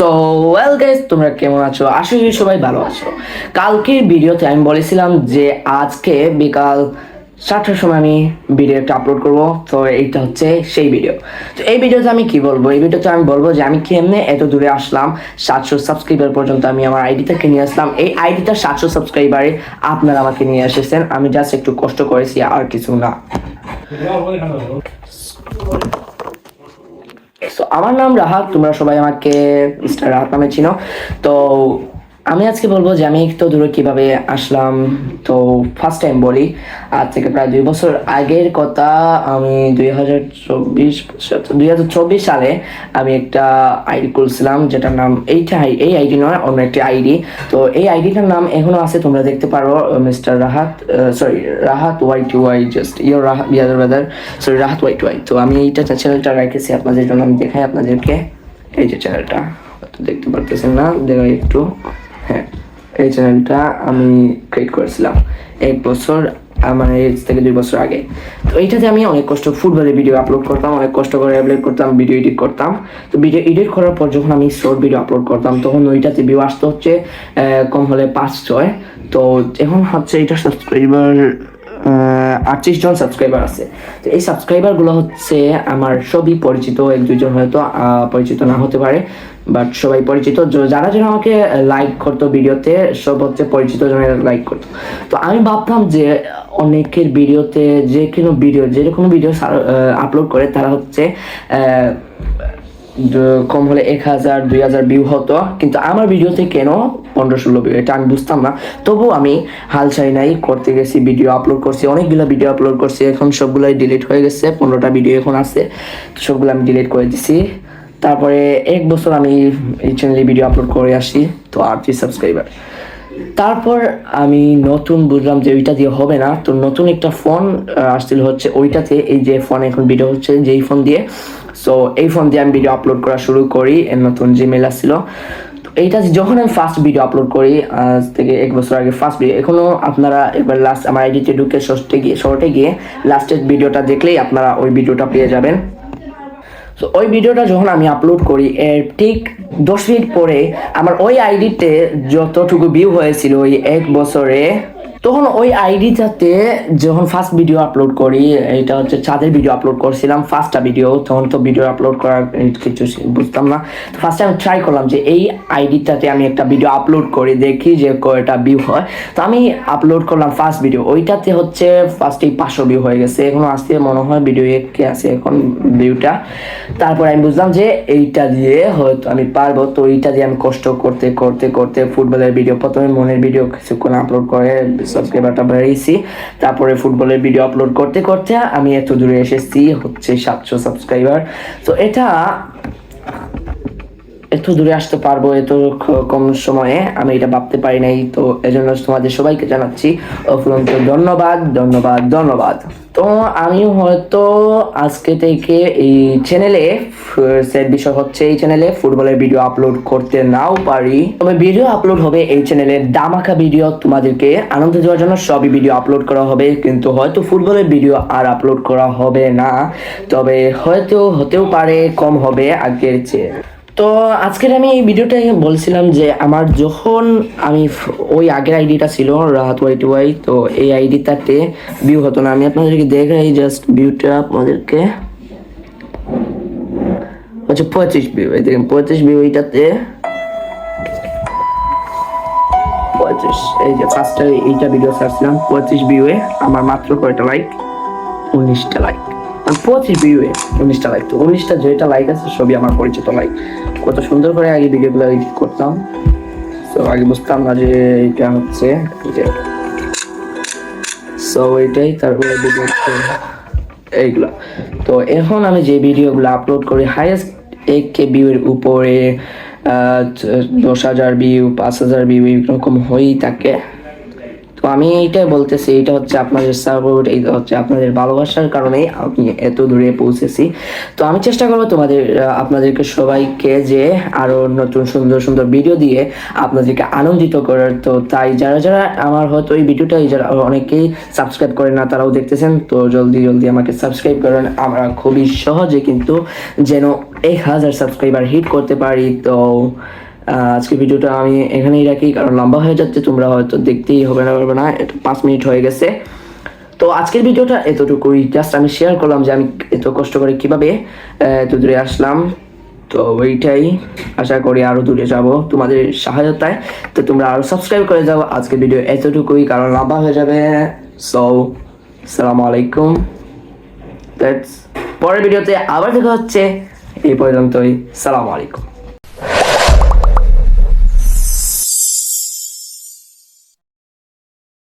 So well guys, তোমরা কেমন আছো? আশা করি সবাই ভালো আছো। কালকের ভিডিওতে আমি বলেছিলাম যে আজকে বিকাল 7টার সময় আমি ভিডিও একটা আপলোড করবো। তো এইটা হচ্ছে সেই ভিডিও। তো এই ভিডিওতে আমি কি বলবো? এই ভিডিওতে আমি বলবো যে আমি কেমনে এত দূরে আসলাম, 700 সাবস্ক্রাইবার পর্যন্ত আমি আমার আইডিটাকে নিয়ে আসলাম। এই আইডিটা 700 সাবস্ক্রাইবারে আপনারা আমাকে নিয়ে এসেছেন। আমি জাস্ট একটু কষ্ট করেছি, আর কিছু না। So, আমার নাম রাহাত, তোমরা সবাই আমাকে মিস্টার রাহাত নামে চিনো। তো আমি আজকে বলবো যে আমি তো দূরে কিভাবে আসলাম। তো ফার্স্ট টাইম বলি, আজ থেকে প্রায় 2 বছর আগের কথা। আমি 2024 সালে আমি একটা আইডি খুলছিলাম, যেটার নাম এই আইডি নয়, অন্য একটি আইডি। তো এই আইডিটার নাম এখনো আছে, তোমরা দেখতে পারো, mister Rahat, sorry Rahat Y just your Rahat ইয়াদার ওয়েদার, সরি রাহাত ওয়াই। তো আমি এইটা চ্যানেলটা রেখেছি আপনাদের জন্য। আমি দেখাই আপনাদেরকে, এই যে চ্যানেলটা দেখতে পারতেছেন না, দেখাই একটু। হ্যাঁ, এই চ্যানেলটা আমি ক্রিয়েট করেছিলাম 1 বছর, আমার এজ থেকে 2 বছর আগে। তো এইটাতে আমি অনেক কষ্ট ফুটবলের ভিডিও আপলোড করতাম, অনেক কষ্ট করে আপলোড করতাম, ভিডিও এডিট করতাম। তো ভিডিও এডিট করার পর যখন আমি শর্ট ভিডিও আপলোড করতাম, তখন ওইটাতে ভিউ আসতে হচ্ছে কম হলে 5-6। তো এখন হচ্ছে এটা সাবস্ক্রাইবার 38 জন সাবস্ক্রাইবার আছে। তো এই সাবস্ক্রাইবারগুলো হচ্ছে আমার সবই পরিচিত, 1-2 জন হয়তো পরিচিত না হতে পারে, বাট সবাই পরিচিত। যারা যারা আমাকে লাইক করতো ভিডিওতে, সব হচ্ছে পরিচিত জনের লাইক করতো। তো আমি ভাবতাম যে অনেকের ভিডিওতে যেরকম ভিডিও আপলোড করে, তারা হচ্ছে কম হলে 1000-2000 ভিউ হতো, কিন্তু আমার ভিডিওতে কেন 15-16 ভিউ, এটা আমি বুঝতাম না। তবু আমি হাল ছাই নাই, করতে গেছি, ভিডিও আপলোড করছি, অনেকগুলো ভিডিও আপলোড করছি। এখন সবগুলাই ডিলিট হয়ে গেছে, 15টা ভিডিও এখন আছে, তো সবগুলো আমি ডিলিট করে দিছি। তারপরে 1 বছর আমি এই চ্যানেলে ভিডিও আপলোড করে আসি। তো 38 সাবস্ক্রাইবার। তারপর আমি নতুন বুঝলাম যে ওইটা দিয়ে হবে না। তো নতুন একটা ফোন আসছিল হচ্ছে ওইটাতে, এই যে ফোন এখন ভিডিও হচ্ছে যেই ফোন দিয়ে। সো এই ফোন দিয়ে আমি ভিডিও আপলোড করা শুরু করি, এর নতুন জিমেল আসছিল। তো এইটা যখন আমি ফার্স্ট ভিডিও আপলোড করি, আজ থেকে 1 বছর আগে ফার্স্ট ভিডিও, এখনো আপনারা একবার লাস্ট আমার আইডিতে ঢুকে শর্টে গিয়ে লাস্টের ভিডিওটা দেখলেই আপনারা ওই ভিডিওটা পেয়ে যাবেন। তো ওই ভিডিওটা যখন আমি আপলোড করি, এর ঠিক 10 মিনিট পরে আমার ওই আইডিতে যতটুকু ভিউ হয়েছিল ওই 1 বছরে, তখন ওই আইডিটাতে যখন ফার্স্ট ভিডিও আপলোড করি, এটা হচ্ছে ছাদের ভিডিও আপলোড করছিলাম, ফার্স্টটা ভিডিও। তখন তো ভিডিও আপলোড করার কিছু বুঝতাম না। তো ফার্স্টে আমি ট্রাই করলাম যে এই আইডিটাতে আমি একটা ভিডিও আপলোড করি, দেখি যে কয়টা ভিউ হয়। তো আমি আপলোড করলাম ফার্স্ট ভিডিও, ওইটাতে হচ্ছে ফার্স্টেই 500 ভিউ হয়ে গেছে। এখনো আসতে মনে হয় ভিডিও কে আছে এখন ভিউটা। তারপর আমি বুঝলাম যে এইটা দিয়ে হয়তো আমি পারবো। তো এইটা দিয়ে আমি কষ্ট করতে করতে করতে ফুটবলের ভিডিও, প্রথমে মনের ভিডিও কিছুক্ষণ আপলোড করে সাবস্ক্রাইবারটা বাড়িয়েছি। তারপরে ফুটবলের ভিডিও আপলোড করতে করতে আমি এত দূরে এসেছি, হচ্ছে 700 সাবস্ক্রাইবার। তো এটা এত দূরে আসতে পারবো এত কম সময়ে, আমি এটা ভাবতে পারি নাই। তো এজন্য তোমাদের সবাইকে জানাচ্ছি অফুরন্ত ধন্যবাদ ধন্যবাদ ধন্যবাদ। তো আমি হয়তো আজকে থেকে এই চ্যানেলে বিষয় হচ্ছে এই চ্যানেলে ফুটবলের ভিডিও আপলোড করতে নাও পারি, তবে ভিডিও আপলোড হবে এই চ্যানেলে ধামাকা ভিডিও, তোমাদেরকে আনন্দ দেওয়ার জন্য সবই ভিডিও আপলোড করা হবে। কিন্তু হয়তো ফুটবলের ভিডিও আর আপলোড করা হবে না, তবে হয়তো হতেও পারে কম হবে আগের চেয়ে। তো আজকের আমি এই ভিডিওটা বলছিলাম যে আমার যখন আমি ওই আগের আইডিটা ছিল রাহাত ওয়াই, তো এই আইডিটাতে ভিউ হতো না। আমি আপনাদেরকে দেখাই জাস্ট ভিউটা আপনাদেরকে, হচ্ছে 25 ভিউ। এই দেখেন 25 ভিউ, এইটাতে 25। এই যে ফার্স্টে এইটা ভিডিও ছাড়ছিলাম 25 ভিউয়ে, আমার মাত্র কয়টা লাইক? 19টা লাইক। 25 ভিউয়ে 19টা লাইক। তো 19টা যেটা লাইক আছে সবই আমার পরিচিত লাইক। কত সুন্দর করে আগে ভিডিওগুলো এডিট করতাম। তো আগে বুঝতাম না যে এটা হচ্ছে এইটাই, তারপরে এইগুলো। তো এখন আমি যে ভিডিওগুলো আপলোড করি, হাইয়েস্ট 1K ভিউয়ের উপরে 10,000 ভিউ, 5,000 ভিউ এরকম হয়েই থাকে। তো তো আমি এইটাই বলতেছি, এটা হচ্ছে আপনাদের সাপোর্ট, এইটা হচ্ছে আপনাদের ভালোবাসার কারণেই আমি এত দূরে পৌঁছেছি। তো আমি চেষ্টা করবো আপনাদেরকে সবাইকে যে আরো নতুন সুন্দর সুন্দর ভিডিও দিয়ে আপনাদেরকে আনন্দিত করার। তো তাই যারা যারা আমার হয়তো এই ভিডিওটা যারা অনেকেই সাবস্ক্রাইব করে না, তারাও দেখতেছেন, তো জলদি জলদি আমাকে সাবস্ক্রাইব করেন। আমরা খুবই সহজে কিন্তু যেন 1000 সাবস্ক্রাইবার হিট করতে পারি। তো আজকে ভিডিওটা আমি এখানেই রাখি, কারণ লম্বা হয়ে যাচ্ছে, তোমরা হয়তো দেখতেই হবে না, এটা 5 মিনিট হয়ে গেছে। তো আজকের ভিডিওটা এতটুকুই, জাস্ট আমি শেয়ার করলাম যে আমি এত কষ্ট করে কিভাবে এত দূরে আসলাম। তো ওইটাই, আশা করি আরো দূরে যাব তোমাদের সহায়তায়। তো তোমরা আরো সাবস্ক্রাইব করে যাও। আজকের ভিডিও এতটুকুই, কারণ লম্বা হয়ে যাবে। সো আসসালামু আলাইকুম, পরের ভিডিওতে আবার দেখা হচ্ছে। এই পর্যন্তই, সালামু আলাইকুম।